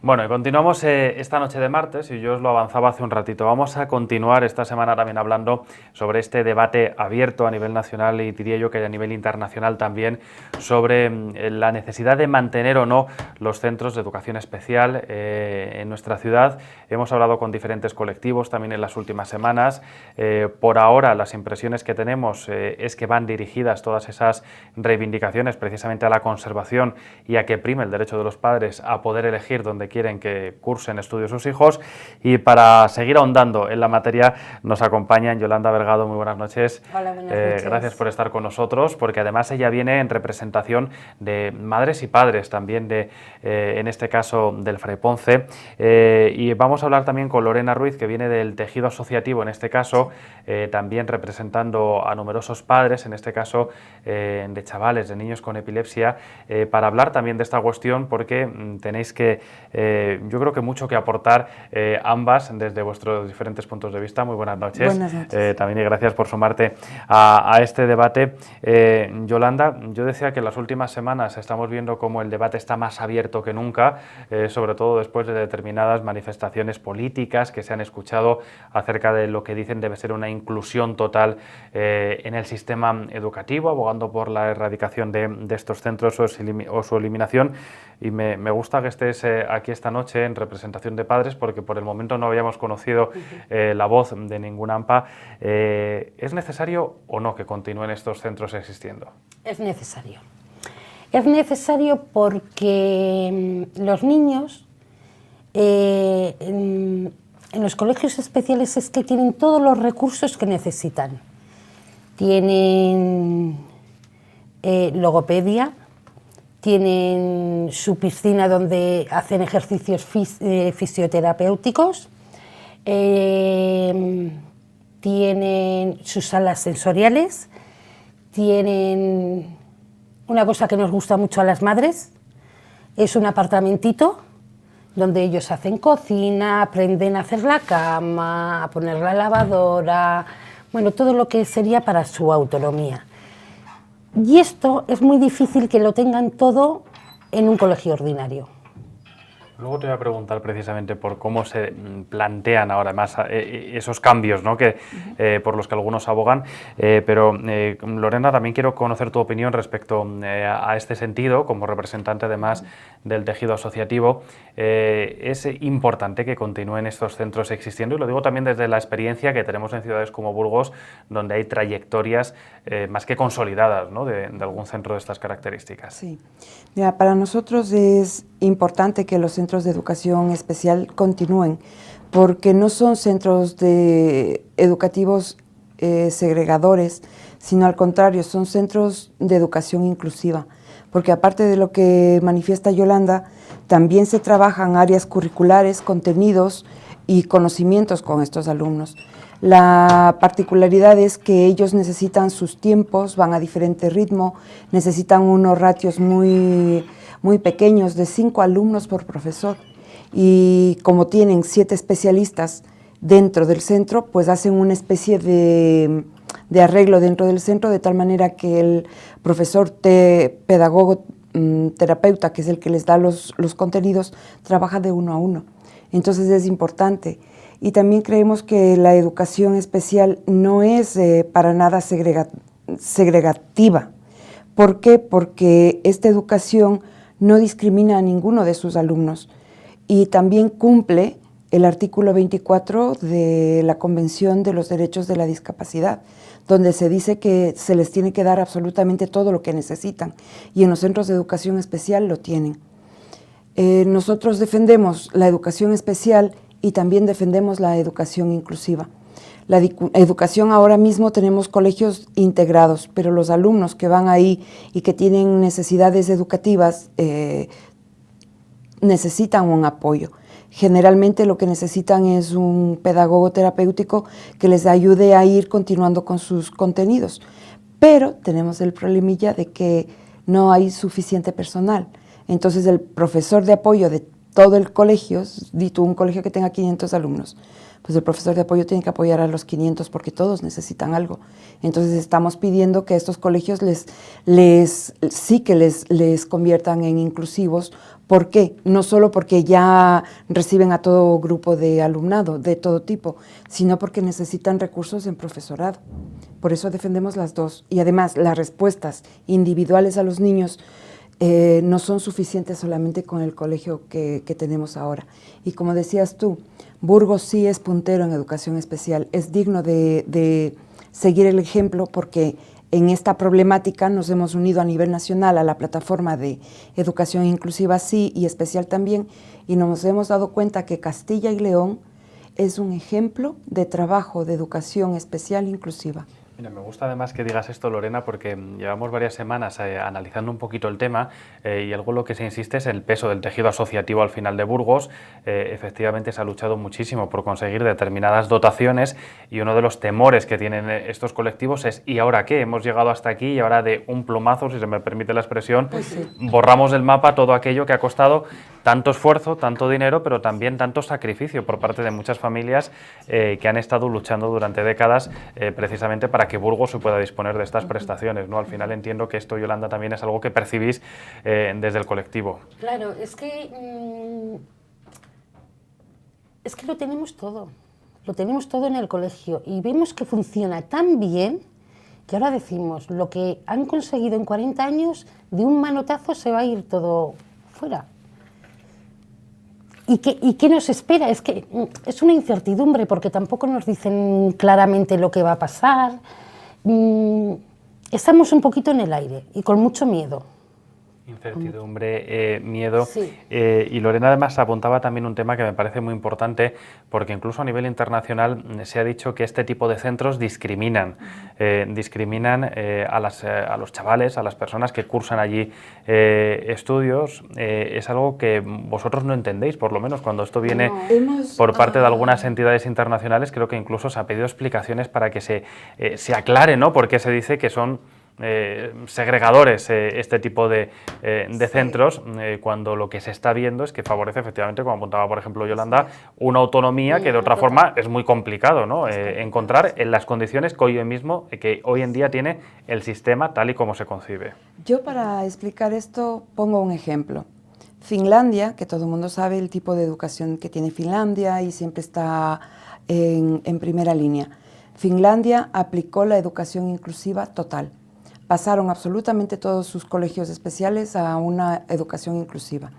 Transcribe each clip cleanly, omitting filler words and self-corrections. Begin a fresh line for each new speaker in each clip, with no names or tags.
Bueno, y continuamos esta noche de martes, y yo os lo avanzaba hace un ratito. Vamos a continuar esta semana también hablando sobre este debate abierto a nivel nacional y diría yo que a nivel internacional también, sobre la necesidad de mantener o no los centros de educación especial en nuestra ciudad. Hemos hablado con diferentes colectivos también en las últimas semanas. Por ahora las impresiones que tenemos es que van dirigidas todas esas reivindicaciones precisamente a la conservación y a que prime el derecho de los padres a poder elegir dónde quieren que cursen estudios sus hijos. Y para seguir ahondando en la materia nos acompaña Yolanda Vergado. Muy buenas noches.
Hola, buenas noches.
Gracias por estar con nosotros, porque además ella viene en representación de madres y padres también de, en este caso, del Fray Ponce. Y vamos a hablar también con Lorena Ruiz, que viene del tejido asociativo, en este caso, también representando a numerosos padres, en este caso de chavales, de niños con epilepsia, para hablar también de esta cuestión, porque tenéis que yo creo que mucho que aportar ambas desde vuestros diferentes puntos de vista. Muy buenas noches.
Buenas noches.
También y gracias por sumarte a este debate. Yolanda, yo decía que en las últimas semanas estamos viendo cómo el debate está más abierto que nunca, sobre todo después de determinadas manifestaciones políticas que se han escuchado acerca de lo que dicen debe ser una inclusión total en el sistema educativo, abogando por la erradicación de estos centros o su eliminación. Y me gusta que estés aquí esta noche en representación de padres, porque por el momento no habíamos conocido la voz de ninguna AMPA. ¿Es necesario o no que continúen estos centros existiendo?
Es necesario. Es necesario porque los niños en los colegios especiales es que tienen todos los recursos que necesitan. Tienen logopedia, tienen su piscina donde hacen ejercicios fisioterapéuticos, tienen sus salas sensoriales, tienen una cosa que nos gusta mucho a las madres, es un apartamentito donde ellos hacen cocina, aprenden a hacer la cama, a poner la lavadora, bueno, todo lo que sería para su autonomía. Y esto es muy difícil que lo tengan todo en un colegio ordinario.
Luego te voy a preguntar precisamente por cómo se plantean ahora más esos cambios, ¿no? Por los que algunos abogan, pero Lorena, también quiero conocer tu opinión respecto a este sentido, como representante además del tejido asociativo. Es importante que continúen estos centros existiendo, y lo digo también desde la experiencia que tenemos en ciudades como Burgos, donde hay trayectorias más que consolidadas, ¿no? de algún centro de estas características.
Sí, mira, para nosotros es importante que los centros de educación especial continúen, porque no son centros educativos segregadores, sino al contrario, son centros de educación inclusiva, porque aparte de lo que manifiesta Yolanda, también se trabajan áreas curriculares, contenidos y conocimientos con estos alumnos. La particularidad es que ellos necesitan sus tiempos, van a diferente ritmo, necesitan unos ratios muy pequeños, de 5 alumnos por profesor, y como tienen 7 especialistas dentro del centro, pues hacen una especie de arreglo dentro del centro, de tal manera que el profesor pedagogo terapeuta, que es el que les da los contenidos, trabaja de uno a uno. Entonces es importante. Y también creemos que la educación especial no es para nada segregativa. ¿Por qué? Porque esta educación no discrimina a ninguno de sus alumnos y también cumple el artículo 24 de la Convención de los Derechos de la Discapacidad, donde se dice que se les tiene que dar absolutamente todo lo que necesitan, y en los centros de educación especial lo tienen. Nosotros defendemos la educación especial y también defendemos la educación inclusiva. La educación, ahora mismo tenemos colegios integrados, pero los alumnos que van ahí y que tienen necesidades educativas necesitan un apoyo. Generalmente lo que necesitan es un pedagogo terapéutico que les ayude a ir continuando con sus contenidos. Pero tenemos el problemilla de que no hay suficiente personal. Entonces el profesor de apoyo de todo el colegio, di tú un colegio que tenga 500 alumnos, pues el profesor de apoyo tiene que apoyar a los 500 porque todos necesitan algo. Entonces estamos pidiendo que estos colegios les conviertan en inclusivos. ¿Por qué? No solo porque ya reciben a todo grupo de alumnado, de todo tipo, sino porque necesitan recursos en profesorado. Por eso defendemos las dos. Y además, las respuestas individuales a los niños no son suficientes solamente con el colegio que tenemos ahora. Y como decías tú, Burgos sí es puntero en educación especial. Es digno de seguir el ejemplo porque en esta problemática nos hemos unido a nivel nacional a la plataforma de educación inclusiva sí y especial también, y nos hemos dado cuenta que Castilla y León es un ejemplo de trabajo de educación especial inclusiva.
Mira, me gusta además que digas esto, Lorena, porque llevamos varias semanas analizando un poquito el tema y algo en lo que se insiste es el peso del tejido asociativo al final de Burgos. Efectivamente se ha luchado muchísimo por conseguir determinadas dotaciones y uno de los temores que tienen estos colectivos es ¿y ahora qué? Hemos llegado hasta aquí y ahora de un plumazo, si se me permite la expresión, pues sí, borramos del mapa todo aquello que ha costado tanto esfuerzo, tanto dinero, pero también tanto sacrificio por parte de muchas familias que han estado luchando durante décadas precisamente para que Burgos se pueda disponer de estas prestaciones, ¿no? Al final entiendo que esto, Yolanda, también es algo que percibís desde el colectivo.
Claro, es que lo tenemos todo en el colegio y vemos que funciona tan bien que ahora decimos, lo que han conseguido en 40 años, de un manotazo se va a ir todo fuera. ¿Y qué nos espera? Es que es una incertidumbre porque tampoco nos dicen claramente lo que va a pasar. Estamos un poquito en el aire y con mucho miedo.
Incertidumbre, miedo.
Sí.
Y Lorena además apuntaba también un tema que me parece muy importante porque incluso a nivel internacional se ha dicho que este tipo de centros discriminan a los chavales, a las personas que cursan allí estudios. Es algo que vosotros no entendéis, por lo menos cuando esto viene por parte de algunas entidades internacionales. Creo que incluso se ha pedido explicaciones para que se aclare, ¿no? Por qué se dice que son segregadores este tipo de centros, cuando lo que se está viendo es que favorece efectivamente, como apuntaba por ejemplo Yolanda, una autonomía que de otra forma es muy complicado, ¿no? Encontrar en las condiciones que hoy en día tiene el sistema tal y como se concibe.
Yo para explicar esto pongo un ejemplo. Finlandia, que todo el mundo sabe el tipo de educación que tiene Finlandia y siempre está en primera línea. Finlandia aplicó la educación inclusiva total. Pasaron absolutamente todos sus colegios especiales a una educación inclusiva.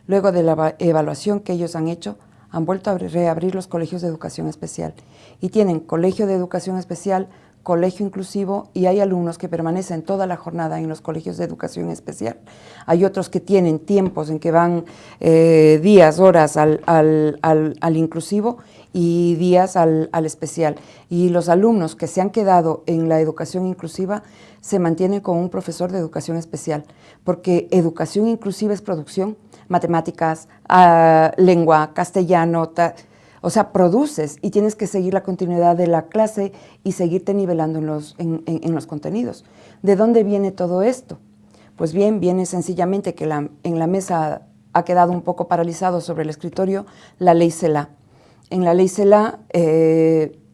Luego de la evaluación que ellos han hecho, han vuelto a reabrir los colegios de educación especial y tienen colegio de educación especial, colegio inclusivo y hay alumnos que permanecen toda la jornada en los colegios de educación especial. Hay otros que tienen tiempos en que van días, horas al inclusivo y días al especial. Y los alumnos que se han quedado en la educación inclusiva se mantienen con un profesor de educación especial, porque educación inclusiva es producción, matemáticas, lengua, castellano, o sea, produces y tienes que seguir la continuidad de la clase y seguirte nivelando en los contenidos. ¿De dónde viene todo esto? Pues bien, viene sencillamente que en la mesa ha quedado un poco paralizado sobre el escritorio la ley CELA. En la ley CELA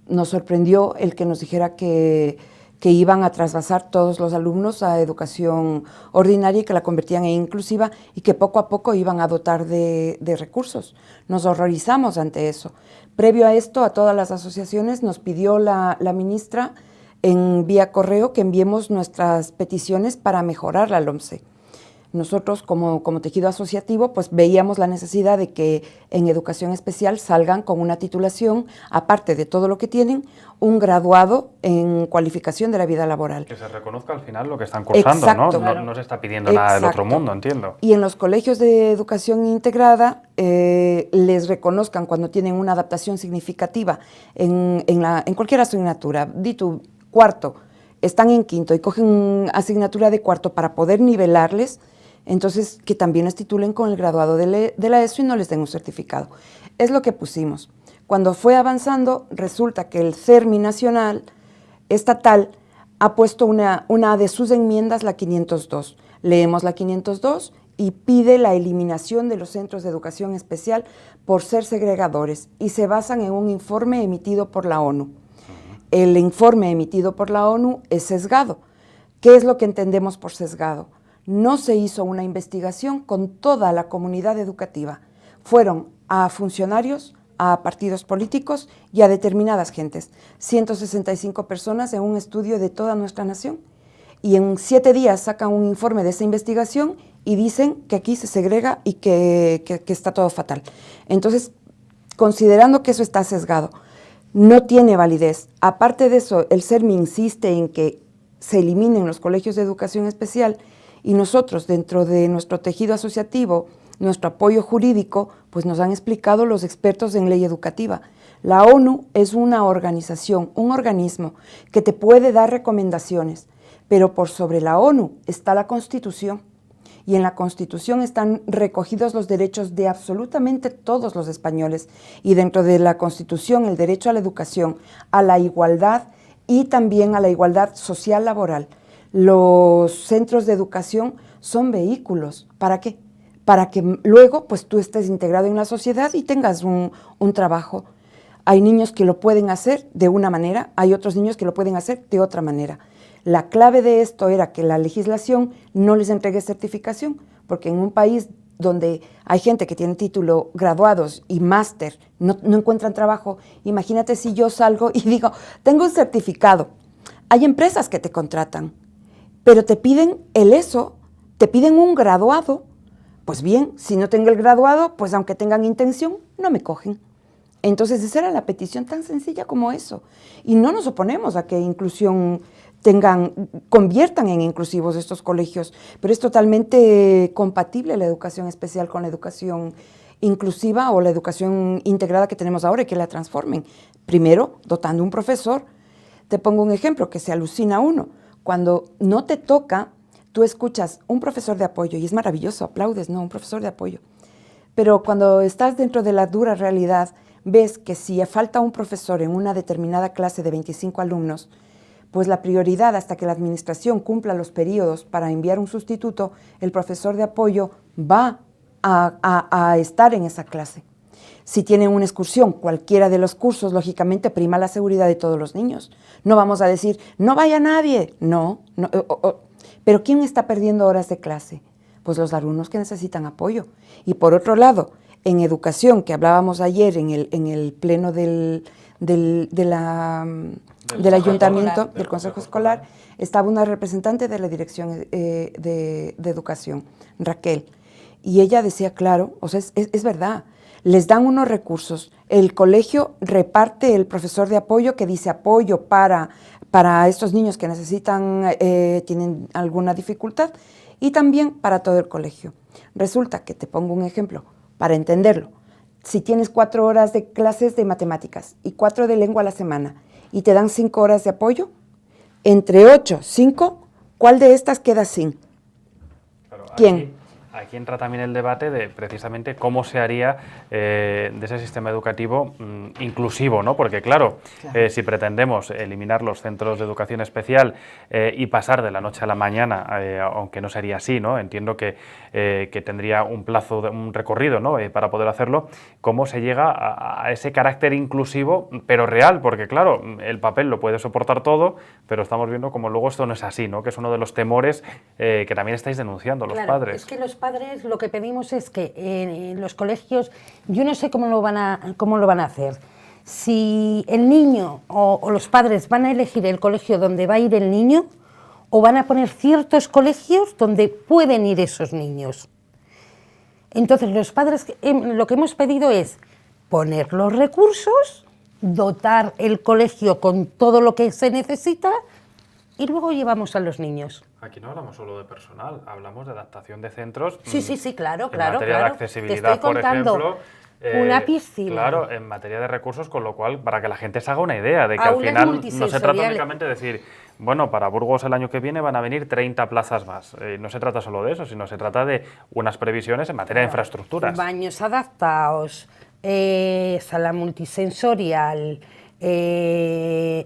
nos sorprendió el que nos dijera que iban a trasvasar todos los alumnos a educación ordinaria y que la convertían en inclusiva y que poco a poco iban a dotar de recursos. Nos horrorizamos ante eso. Previo a esto, a todas las asociaciones nos pidió la ministra en vía correo que enviemos nuestras peticiones para mejorar la LOMCE. Nosotros como tejido asociativo pues veíamos la necesidad de que en educación especial salgan con una titulación, aparte de todo lo que tienen, un graduado en cualificación de la vida laboral.
Que se reconozca al final lo que están cursando.
Exacto.
¿No? No se está pidiendo nada del otro mundo, entiendo.
Y en los colegios de educación integrada les reconozcan cuando tienen una adaptación significativa en cualquier asignatura. Di tu cuarto, están en quinto y cogen asignatura de cuarto para poder nivelarles. Entonces, que también les titulen con el graduado de la ESO y no les den un certificado. Es lo que pusimos. Cuando fue avanzando, resulta que el CERMI nacional, estatal, ha puesto una de sus enmiendas, la 502. Leemos la 502 y pide la eliminación de los centros de educación especial por ser segregadores y se basan en un informe emitido por la ONU. El informe emitido por la ONU es sesgado. ¿Qué es lo que entendemos por sesgado? No se hizo una investigación con toda la comunidad educativa. Fueron a funcionarios, a partidos políticos y a determinadas gentes. 165 personas en un estudio de toda nuestra nación. Y en 7 días sacan un informe de esa investigación y dicen que aquí se segrega y que está todo fatal. Entonces, considerando que eso está sesgado, no tiene validez. Aparte de eso, el CERMI insiste en que se eliminen los colegios de educación especial y nosotros, dentro de nuestro tejido asociativo, nuestro apoyo jurídico, pues nos han explicado los expertos en ley educativa. La ONU es una organización, un organismo que te puede dar recomendaciones, pero por sobre la ONU está la Constitución. Y en la Constitución están recogidos los derechos de absolutamente todos los españoles. Y dentro de la Constitución el derecho a la educación, a la igualdad y también a la igualdad social laboral. Los centros de educación son vehículos. ¿Para qué? Para que luego pues, tú estés integrado en la sociedad y tengas un trabajo. Hay niños que lo pueden hacer de una manera, hay otros niños que lo pueden hacer de otra manera. La clave de esto era que la legislación no les entregue certificación, porque en un país donde hay gente que tiene título, graduados y máster, no encuentran trabajo, imagínate si yo salgo y digo, tengo un certificado. Hay empresas que te contratan, pero te piden el ESO, te piden un graduado. Pues bien, si no tengo el graduado, pues aunque tengan intención, no me cogen. Entonces esa era la petición tan sencilla como eso. Y no nos oponemos a que inclusión conviertan en inclusivos estos colegios, pero es totalmente compatible la educación especial con la educación inclusiva o la educación integrada que tenemos ahora y que la transformen. Primero, dotando un profesor. Te pongo un ejemplo que se alucina uno. Cuando no te toca, tú escuchas un profesor de apoyo y es maravilloso, aplaudes, ¿no? Un profesor de apoyo. Pero cuando estás dentro de la dura realidad, ves que si falta un profesor en una determinada clase de 25 alumnos, pues la prioridad hasta que la administración cumpla los periodos para enviar un sustituto, el profesor de apoyo va a estar en esa clase. Si tienen una excursión, cualquiera de los cursos, lógicamente prima la seguridad de todos los niños. No vamos a decir, no vaya nadie. No. Pero ¿quién está perdiendo horas de clase? Pues los alumnos que necesitan apoyo. Y por otro lado, en educación, que hablábamos ayer en el pleno del ayuntamiento, del Consejo Escolar, estaba una representante de la Dirección de Educación, Raquel, y ella decía, claro, o sea, es verdad, les dan unos recursos, el colegio reparte el profesor de apoyo que dice apoyo para estos niños que necesitan, tienen alguna dificultad, y también para todo el colegio. Resulta que, te pongo un ejemplo, para entenderlo, si tienes 4 horas de clases de matemáticas y 4 de lengua a la semana y te dan 5 horas de apoyo, entre 8, 5, ¿cuál de estas queda sin?
Claro,
¿Quién?
Aquí entra también el debate de precisamente cómo se haría de ese sistema educativo inclusivo, ¿no? Porque claro. Si pretendemos eliminar los centros de educación especial y pasar de la noche a la mañana, aunque no sería así, ¿no? Entiendo que tendría un plazo, un recorrido, ¿no? Para poder hacerlo, ¿cómo se llega a ese carácter inclusivo, pero real? Porque claro, el papel lo puede soportar todo, pero estamos viendo como luego esto no es así, ¿no? Que es uno de los temores que también estáis denunciando los padres.
Es que los padres lo que pedimos es que en los colegios, yo no sé cómo lo van a hacer. Si el niño o los padres van a elegir el colegio donde va a ir el niño o van a poner ciertos colegios donde pueden ir esos niños. Entonces los padres lo que hemos pedido es poner los recursos, dotar el colegio con todo lo que se necesita y luego llevamos a los niños.
Aquí no hablamos solo de personal, hablamos de adaptación de centros.
Sí, claro.
En materia de accesibilidad, por ejemplo.
Una piscina.
Claro, en materia de recursos, con lo cual, para que la gente se haga una idea de que al final no se trata únicamente de decir, bueno, para Burgos el año que viene van a venir 30 plazas más. No se trata solo de eso, sino se trata de unas previsiones en materia de infraestructuras.
Baños adaptados, sala multisensorial,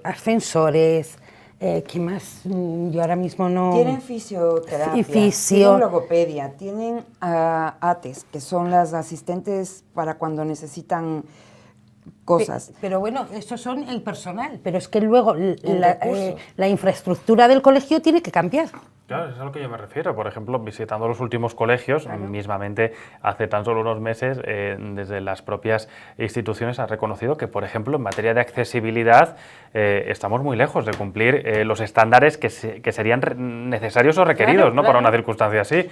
ascensores, ¿Qué más? Yo ahora mismo no...
Tienen fisioterapia, tienen logopedia, tienen ATES, que son las asistentes para cuando necesitan cosas.
Pero bueno, esos son el personal, pero es que luego la infraestructura del colegio tiene que cambiar.
Claro, eso es a lo que yo me refiero. Por ejemplo, visitando los últimos colegios, mismamente hace tan solo unos meses, desde las propias instituciones han reconocido que, por ejemplo, en materia de accesibilidad estamos muy lejos de cumplir los estándares que serían necesarios o requeridos, ¿no? Para una circunstancia así.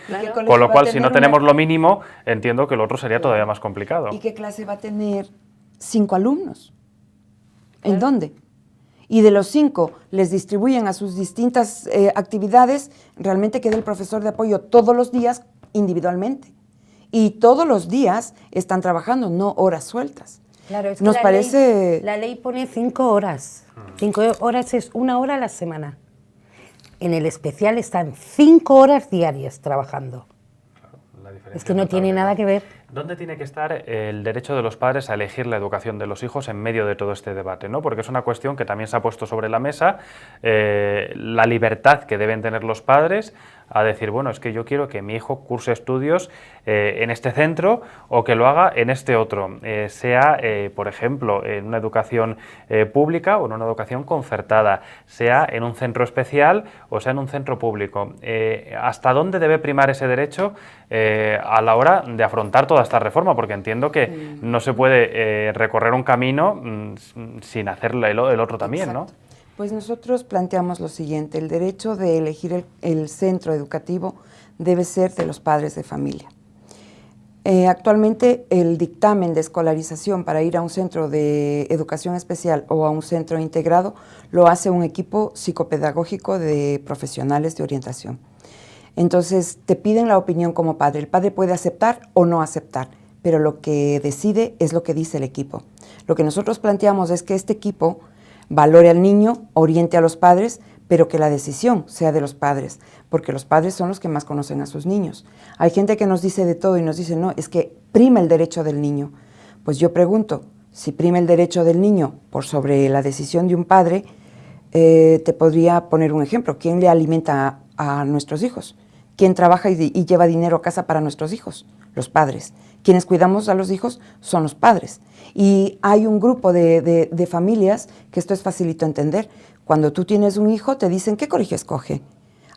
Con lo cual, si no tenemos lo mínimo, entiendo que lo otro sería todavía más complicado.
¿Y qué clase va a tener 5 alumnos? ¿En dónde? Y de los 5 les distribuyen a sus distintas actividades, realmente queda el profesor de apoyo todos los días individualmente. Y todos los días están trabajando, no horas sueltas.
Claro, es que
nos parece...
la ley pone 5 horas. 5 horas es 1 hora a la semana. En el especial están 5 horas diarias trabajando. Es que no tiene nada que ver.
¿Dónde tiene que estar el derecho de los padres a elegir la educación de los hijos en medio de todo este debate, ¿no? Porque es una cuestión que también se ha puesto sobre la mesa, la libertad que deben tener los padres a decir, bueno, es que yo quiero que mi hijo curse estudios en este centro o que lo haga en este otro, sea, por ejemplo, en una educación pública o en una educación concertada, sea en un centro especial o sea en un centro público. ¿Hasta dónde debe primar ese derecho a la hora de afrontar toda esta reforma? Porque entiendo que no se puede recorrer un camino sin hacer el otro también, ¿no?
Pues nosotros planteamos lo siguiente: el derecho de elegir el centro educativo debe ser de los padres de familia. Actualmente el dictamen de escolarización para ir a un centro de educación especial o a un centro integrado lo hace un equipo psicopedagógico de profesionales de orientación. Entonces te piden la opinión como padre. El padre puede aceptar o no aceptar, pero lo que decide es lo que dice el equipo. Lo que nosotros planteamos es que este equipo valore al niño, oriente a los padres, pero que la decisión sea de los padres, porque los padres son los que más conocen a sus niños. Hay gente que nos dice de todo y nos dice, no, es que prima el derecho del niño. Pues yo pregunto, si prima el derecho del niño por sobre la decisión de un padre, te podría poner un ejemplo. ¿Quién le alimenta a nuestros hijos? ¿Quién trabaja y lleva dinero a casa para nuestros hijos? Los padres. Quienes cuidamos a los hijos son los padres. Y hay un grupo de familias que esto es facilito entender. Cuando tú tienes un hijo, te dicen, ¿qué colegio escoge?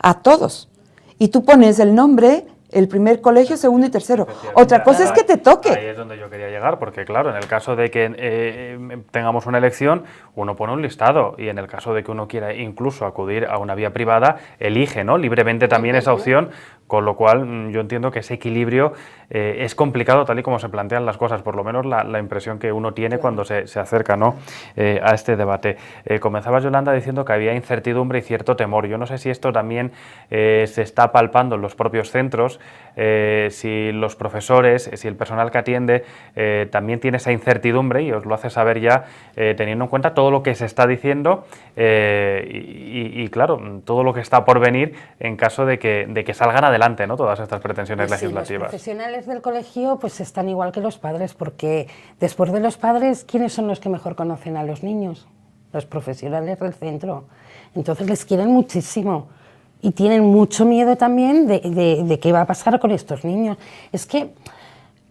A todos. Y tú pones el nombre, el primer colegio, segundo y tercero. Otra cosa es que te toque.
Ahí es donde yo quería llegar, porque claro, en el caso de que tengamos una elección, uno pone un listado, y en el caso de que uno quiera incluso acudir a una vía privada, elige, ¿no?, libremente también esa opción, con lo cual yo entiendo que ese equilibrio es complicado tal y como se plantean las cosas, por lo menos la impresión que uno tiene cuando se acerca, ¿no?, a este debate. Comenzaba Yolanda diciendo que había incertidumbre y cierto temor. Yo no sé si esto también se está palpando en los propios centros, si los profesores, si el personal que atiende también tiene esa incertidumbre, y os lo hace saber ya teniendo en cuenta todo lo que se está diciendo y claro, todo lo que está por venir en caso de que salgan adelante, ¿no?, todas estas pretensiones legislativas.
Los profesionales del colegio pues están igual que los padres, porque después de los padres, ¿quiénes son los que mejor conocen a los niños? Los profesionales del centro. Entonces les quieren muchísimo. Y tienen mucho miedo también de qué va a pasar con estos niños. Es que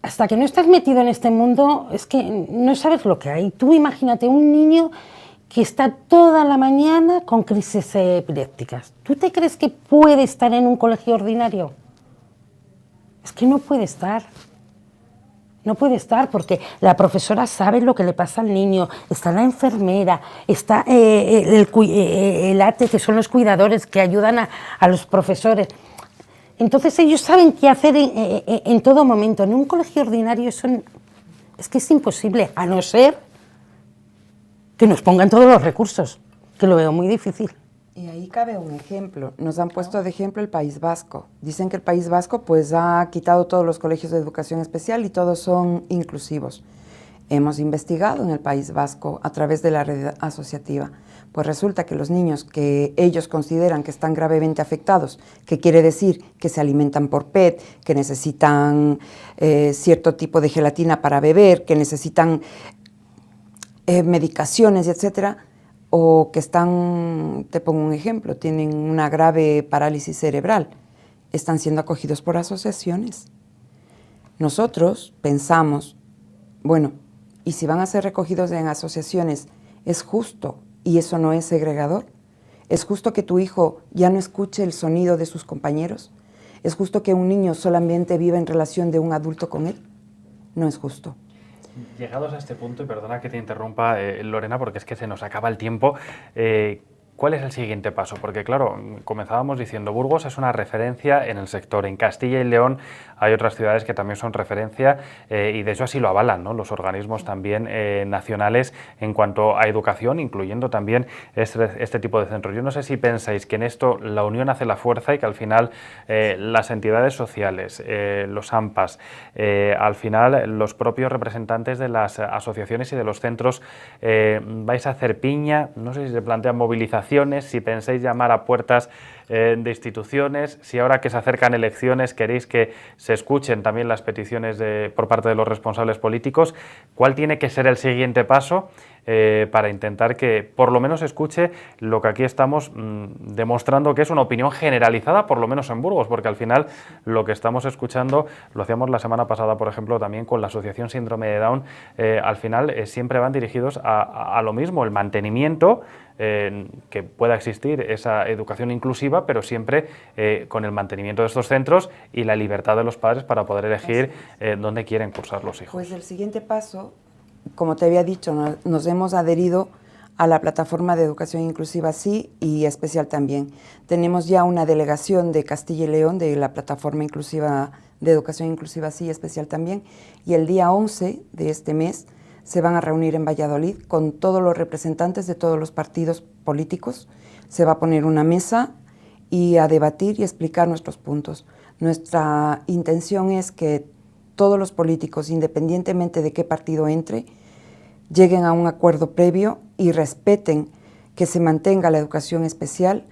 hasta que no estás metido en este mundo, es que no sabes lo que hay. Tú imagínate un niño que está toda la mañana con crisis epilépticas. ¿Tú te crees que puede estar en un colegio ordinario? Es que no puede estar. No puede estar porque la profesora sabe lo que le pasa al niño, está la enfermera, está el ATE, que son los cuidadores que ayudan a los profesores. Entonces ellos saben qué hacer en todo momento. En un colegio ordinario eso es que es imposible, a no ser que nos pongan todos los recursos, que lo veo muy difícil.
Y ahí cabe un ejemplo. Nos han puesto de ejemplo el País Vasco. Dicen que el País Vasco pues ha quitado todos los colegios de educación especial y todos son inclusivos. Hemos investigado en el País Vasco a través de la red asociativa. Pues resulta que los niños que ellos consideran que están gravemente afectados, que quiere decir que se alimentan por PET, que necesitan cierto tipo de gelatina para beber, que necesitan medicaciones, etcétera, o que están, te pongo un ejemplo, tienen una grave parálisis cerebral, están siendo acogidos por asociaciones. Nosotros pensamos, bueno, y si van a ser recogidos en asociaciones, ¿es justo y eso no es segregador? ¿Es justo que tu hijo ya no escuche el sonido de sus compañeros? ¿Es justo que un niño solamente viva en relación de un adulto con él? No es justo.
Llegados a este punto, y perdona que te interrumpa, Lorena, porque es que se nos acaba el tiempo, ¿cuál es el siguiente paso? Porque claro, comenzábamos diciendo, Burgos es una referencia en el sector. En Castilla y León hay otras ciudades que también son referencia y de hecho así lo avalan, ¿no?, los organismos también nacionales en cuanto a educación, incluyendo también este tipo de centros. Yo no sé si pensáis que en esto la unión hace la fuerza y que al final las entidades sociales, los AMPAs, al final los propios representantes de las asociaciones y de los centros vais a hacer piña, no sé si se plantean movilizaciones, si pensáis llamar a puertas de instituciones, si ahora que se acercan elecciones queréis que se escuchen también las peticiones por parte de los responsables políticos. ¿Cuál tiene que ser el siguiente paso para intentar que por lo menos escuche lo que aquí estamos demostrando que es una opinión generalizada, por lo menos en Burgos? Porque al final lo que estamos escuchando, lo hacíamos la semana pasada, por ejemplo, también con la Asociación Síndrome de Down, al final siempre van dirigidos a lo mismo, el mantenimiento, que pueda existir esa educación inclusiva, pero siempre con el mantenimiento de estos centros y la libertad de los padres para poder elegir dónde quieren cursar los hijos.
Pues el siguiente paso, como te había dicho, nos hemos adherido a la plataforma de educación inclusiva Sí y especial también. Tenemos ya una delegación de Castilla y León de la plataforma inclusiva de educación inclusiva Sí y especial también, y el día 11 de este mes se van a reunir en Valladolid con todos los representantes de todos los partidos políticos. Se va a poner una mesa y a debatir y explicar nuestros puntos. Nuestra intención es que todos los políticos, independientemente de qué partido entre, lleguen a un acuerdo previo y respeten que se mantenga la educación especial,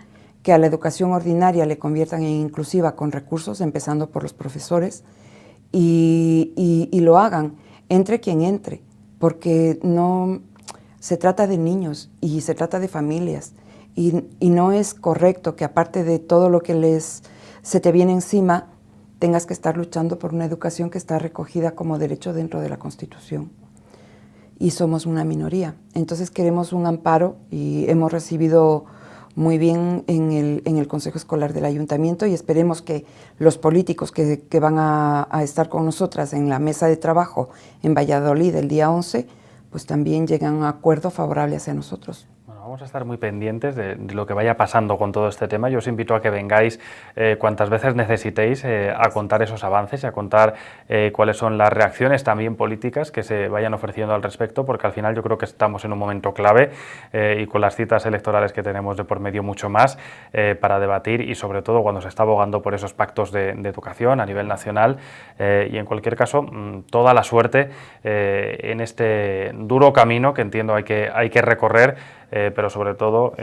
que a la educación ordinaria le conviertan en inclusiva con recursos, empezando por los profesores, y lo hagan, entre quien entre, porque no se trata de niños y se trata de familias, y no es correcto que aparte de todo lo que se te viene encima, tengas que estar luchando por una educación que está recogida como derecho dentro de la Constitución. Y somos una minoría. Entonces queremos un amparo y hemos recibido muy bien en el Consejo Escolar del Ayuntamiento y esperemos que los políticos que van a estar con nosotras en la mesa de trabajo en Valladolid el día 11, pues también lleguen a un acuerdo favorable hacia nosotros.
Bueno, vamos a estar muy pendientes de lo que vaya pasando con todo este tema. Yo os invito a que vengáis cuantas veces necesitéis a contar esos avances y a contar cuáles son las reacciones también políticas que se vayan ofreciendo al respecto, porque al final yo creo que estamos en un momento clave y con las citas electorales que tenemos de por medio mucho más para debatir y sobre todo cuando se está abogando por esos pactos de educación a nivel nacional y en cualquier caso toda la suerte en este duro camino que entiendo hay que recorrer. Pero sobre todo,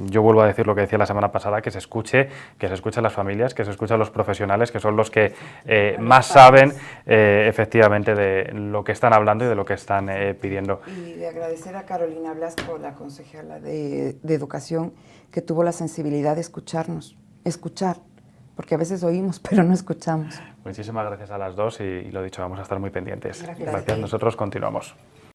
yo vuelvo a decir lo que decía la semana pasada, que se escuche a las familias, que se escuche a los profesionales, que son los que más saben efectivamente de lo que están hablando y de lo que están pidiendo.
Y de agradecer a Carolina Blasco, la consejera de Educación, que tuvo la sensibilidad de escuchar, porque a veces oímos, pero no escuchamos.
Muchísimas gracias a las dos y lo dicho, vamos a estar muy pendientes.
Gracias.
Nosotros continuamos.